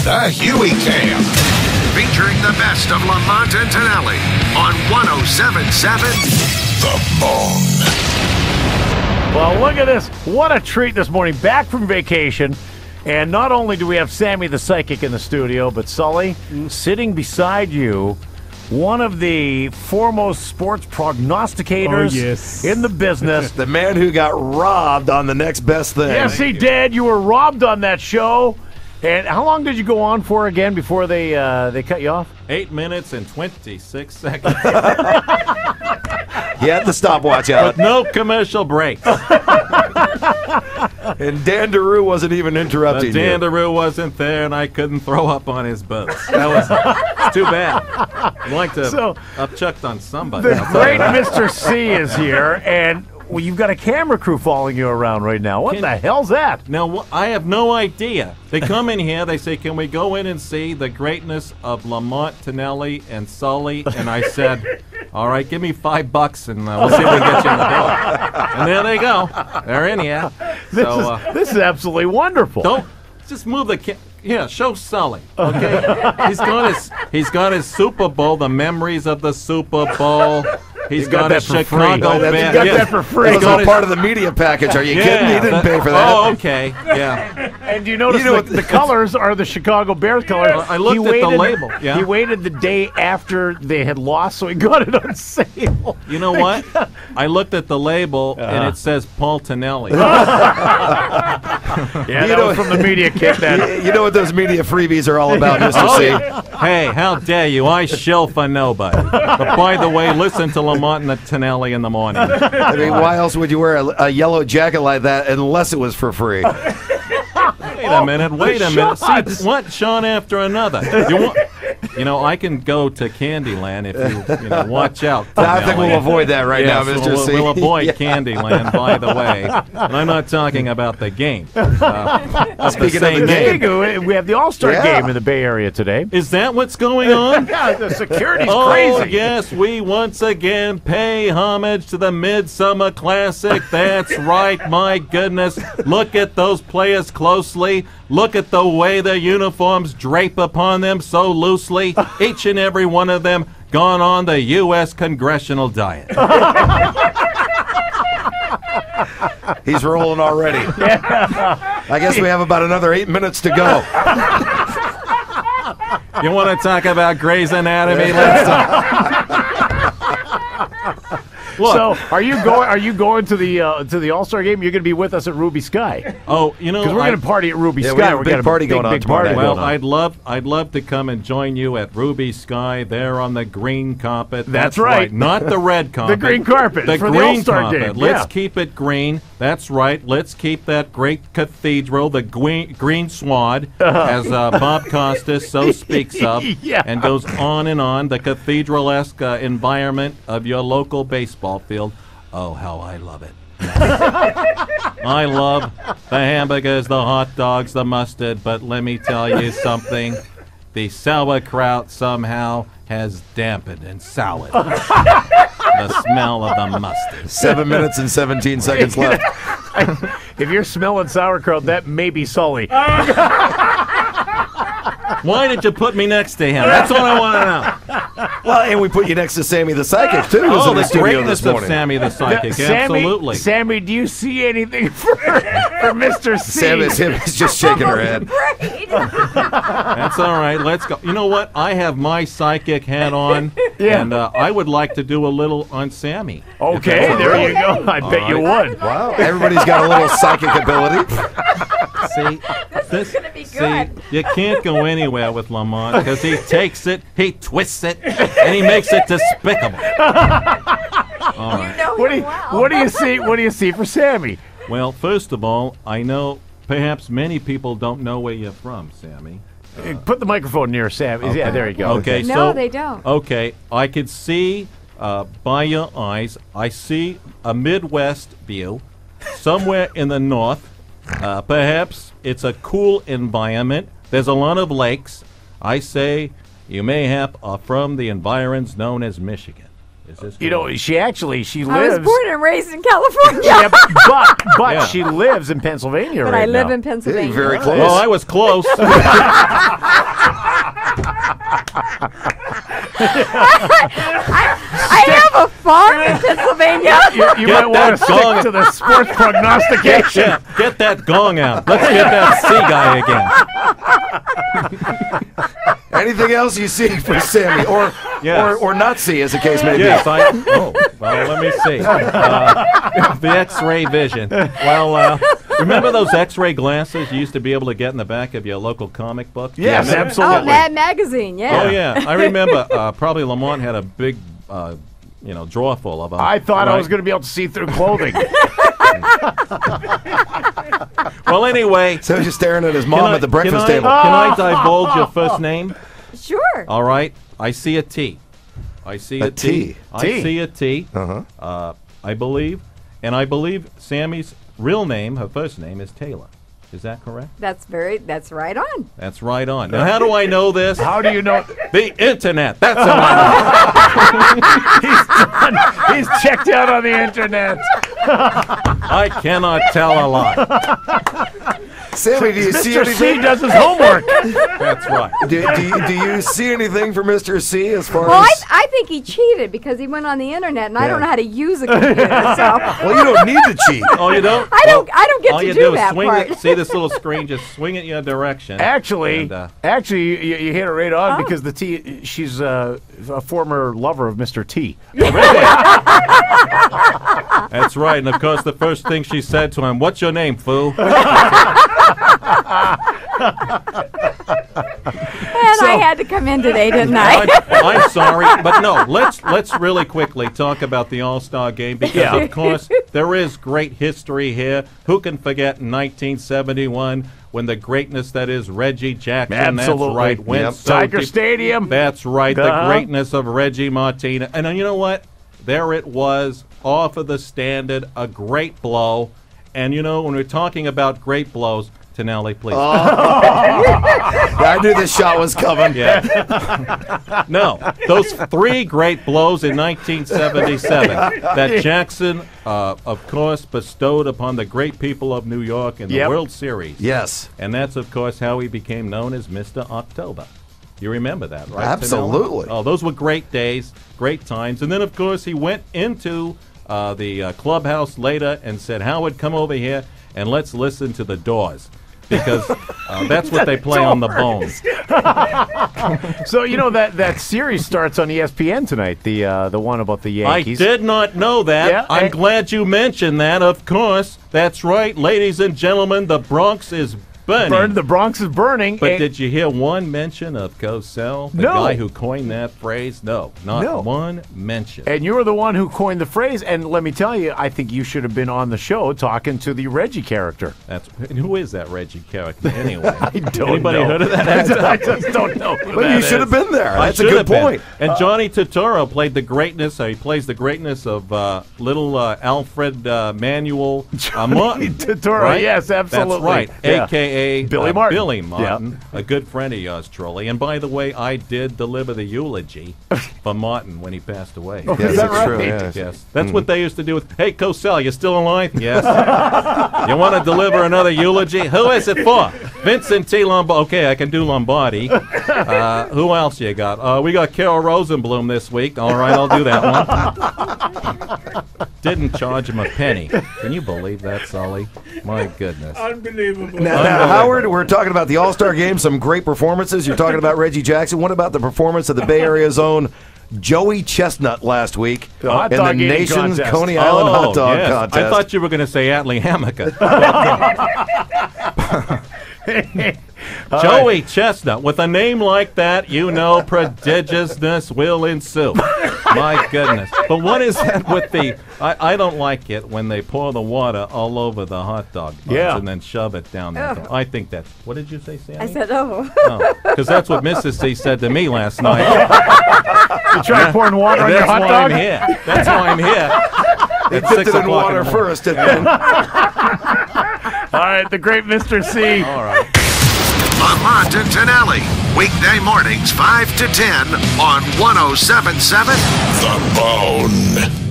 The Huey Cam. Featuring the best of Lamont and Tonelli on 107.7 The Bone. Well, look at this. What a treat this morning. Back from vacation. And not only do we have Sammy the Psychic in the studio, but Sully, sitting beside you, one of the foremost sports prognosticators in the business. The man who got robbed on the next best thing. Yes, he did. You were robbed on that show. And how long did you go on for again before they cut you off? 8 minutes and 26 seconds. He had the stopwatch out. With no commercial breaks. And Dan DeRue wasn't even interrupting you. Dan DeRue wasn't there, and I couldn't throw up on his boots. That was too bad. I'd like to have chucked on somebody. The great Mr. C is here, and well, you've got a camera crew following you around right now. What the hell's that? Now, I have no idea. They come in here, they say, can we go in and see the greatness of Lamont, Tonelli, and Sully? And I said, all right, give me $5 and we'll see if we can get you in the door. And there they go. They're in here. This is absolutely wonderful. Don't just move the yeah, show Sully. Okay, he's got his Super Bowl, the memories of the Super Bowl. He's got a Chicago band. He got that for free. That was all part of the media package. Are you kidding? He didn't pay for that. Oh, okay. Yeah. And you notice the colors are the Chicago Bears colors. I looked at the label. Yeah. He waited the day after they had lost, so he got it on sale. You know what? I looked at the label, and it says Paul Tonelli. Yeah, that was from the media kit then. You know what those media freebies are all about, Mr. C. Hey, how dare you? I shill for nobody. But by the way, listen to Lamont and Tonelli in the morning. I mean, why else would you wear a yellow jacket like that unless it was for free? Wait a minute. See, one shot after another. You know, I can go to Candyland if you watch out. I think we'll avoid that right now, Mr. C. We'll avoid Candyland, by the way. And I'm not talking about the game. Speaking of the game, we have the All-Star game in the Bay Area today. Is that what's going on? Yeah, the security's crazy. Oh, yes, we once again pay homage to the Midsummer Classic. That's right, my goodness. Look at those players closely. Look at the way their uniforms drape upon them so loosely. Each and every one of them gone on the U.S. congressional diet. He's rolling already. I guess we have about another 8 minutes to go. You want to talk about Grey's Anatomy? Let's talk. Look. So, are you going to the All-Star game? You're going to be with us at Ruby Sky. Oh, you know, because we're going to party at Ruby Sky. We have a big party going on tomorrow. Well, I'd love to come and join you at Ruby Sky there on the green carpet. That's right. Not the red carpet. The green carpet. The for green the All-Star carpet. game. Let's keep it green. That's right. Let's keep that great cathedral, the green swad, as Bob Costas so speaks of, and goes on and on. The cathedral-esque environment of your local baseball field. Oh, how I love it. I love the hamburgers, the hot dogs, the mustard, but let me tell you something. The sauerkraut somehow has dampened and soured the smell of the mustard. 7 minutes and 17 seconds left. If you're smelling sauerkraut, that may be Sully. Why did you put me next to him? That's what I want to know. Well, and we put you next to Sammy the Psychic, too, who's in the studio this morning. Of Sammy the Psychic, absolutely. Sammy, do you see anything for Mr. C? Sammy's just shaking her head. That's all right. Let's go. You know what? I have my psychic hat on, and I would like to do a little on Sammy. Okay, there you go. I bet you would. Wow. Everybody's got a little psychic ability. See, you can't go anywhere with Lamont because he takes it, he twists it, and he makes it despicable. All right. What do you see? What do you see for Sammy? Well, first of all, I know perhaps many people don't know where you're from, Sammy. Put the microphone near Sammy. Okay. Yeah, there you go. Okay, no, they don't. Okay, I could see by your eyes. I see a Midwest view, somewhere in the north. Perhaps it's a cool environment. There's a lot of lakes. I say you mayhap are from the environs known as Michigan. Is this You know, she I lives. was born and raised in California. Yeah, but Yeah. she lives in Pennsylvania But right I live now. in Pennsylvania. Very close. Well, I was close. I have a farm in Pennsylvania. You Get might want to that gong. stick to the sports prognostication. Get that gong out. Let's get that C guy again. Anything else you see for Sammy, Yes. or not see, as the case may Yes, be? well, let me see. The X-ray vision. Well, remember those X-ray glasses you used to be able to get in the back of your local comic book? Yes, Yeah. absolutely. Oh, Mad Magazine, yeah. Oh yeah, I remember. Probably Lamont had a big, drawer full of them. I thought I right? was going to be able to see through clothing. Well, anyway, So he's just staring at his mom at the breakfast table. Can I divulge your first name? Sure. All right. I see a T. I see A a T. T. I T. see a T. I believe Sammy's real name, her first name, is Taylor. Is that correct? That's right on. That's right on. Now, how do I know this? How do you know? The internet. That's how I know. He's checked out on the internet. I cannot tell a lie. Sammy, do you see Mr. C anything? does his homework. That's right. Do you see anything for Mr. C as far Well, as? I think he cheated because he went on the internet, and I Yeah. don't know how to use a computer. So Well, you don't need to cheat. Oh, you don't? I don't get All to you do is that swing part. it. See this little screen? Just swing it your direction. Actually, And, you hit it right on because the T. She's a former lover of Mr. T. That's right. And of course, the first thing she said to him, "What's your name, fool?" And I had to come in today, didn't I? I'm sorry, but no. Let's really quickly talk about the All-Star Game because, of course, there is great history here. Who can forget 1971 when the greatness that is Reggie Jackson? Absolutely. That's right. Went Yep. so Tiger deep. Stadium. That's right. The Uh-huh. greatness of Reggie Martinez. And you know what? There it was, off of the standard, a great blow. And you know, when we're talking about great blows, Tonelli, please. I knew this shot was coming. Yeah. No, those three great blows in 1977 that Jackson, of course, bestowed upon the great people of New York in the Yep. World Series. Yes. And that's, of course, how he became known as Mr. October. You remember that, right? Absolutely. Tonelli? Oh, those were great days, great times. And then, of course, he went into the clubhouse later and said, "Howard, come over here and let's listen to the Doors." Because that's what they play on the bones. So you know that series starts on ESPN tonight. The one about the Yankees. I did not know that. Yeah, I'm and- glad you mentioned that. Of course, that's right, ladies and gentlemen. The Bronx is burning. The Bronx is burning. But and- did you hear one mention of Cosell, the No. guy who coined that phrase? No, not No. one mention. And you were the one who coined the phrase. And let me tell you, I think you should have been on the show talking to the Reggie character. And who is that Reggie character anyway? I don't Anybody know. heard of that? I just don't know. Who Well, that you should have is. been there. I That's a should good have been. point. And Johnny Turrell played the greatness. He plays the greatness of little Alfred Manuel Martin. Turrell, right? yes, absolutely. That's right. Yeah. A.K.A. Billy Martin. Billy Martin, a good friend of yours, Trolley. And by the way, I did deliver the eulogy for Martin when he passed away. Yes, Is that it's right? true. Yes. Yes, that's what they used to do with, "Hey, Cosell, you still alive?" "Yes." "You want to deliver another eulogy?" "Who is it for?" "Vincent T. Lombardi." "Okay, I can do Lombardi." Who else you got?" "We got Carol Rosenblum this week." "All right, I'll do that one." Didn't charge him a penny. Can you believe that, Sully? My goodness. Now, Howard, we're talking about the All-Star Game, some great performances. You're talking about Reggie Jackson. What about the performance of the Bay Area's own Joey Chestnut last week The hot in dog the eating nation's contest. Coney Island hot dog yes. contest? I thought you were going to say Atlee Hammaker. Joey Chestnut. With a name like that, you know prodigiousness will ensue. My goodness. But what is that with the... I don't like it when they pour the water all over the hot dog buns Yeah. and then shove it down there. Oh. I think that's... What did you say, Sammy? I said, oh. Because that's what Mrs. C said to me last night. You try pouring water on your That's hot why dog? I'm here. That's why I'm here. They At dipped 6 it in o'clock water the morning. first, and then All right, the great Mr. C. All right. Lamont and Tonelli. Weekday mornings 5 to 10 on 107.7 The Bone.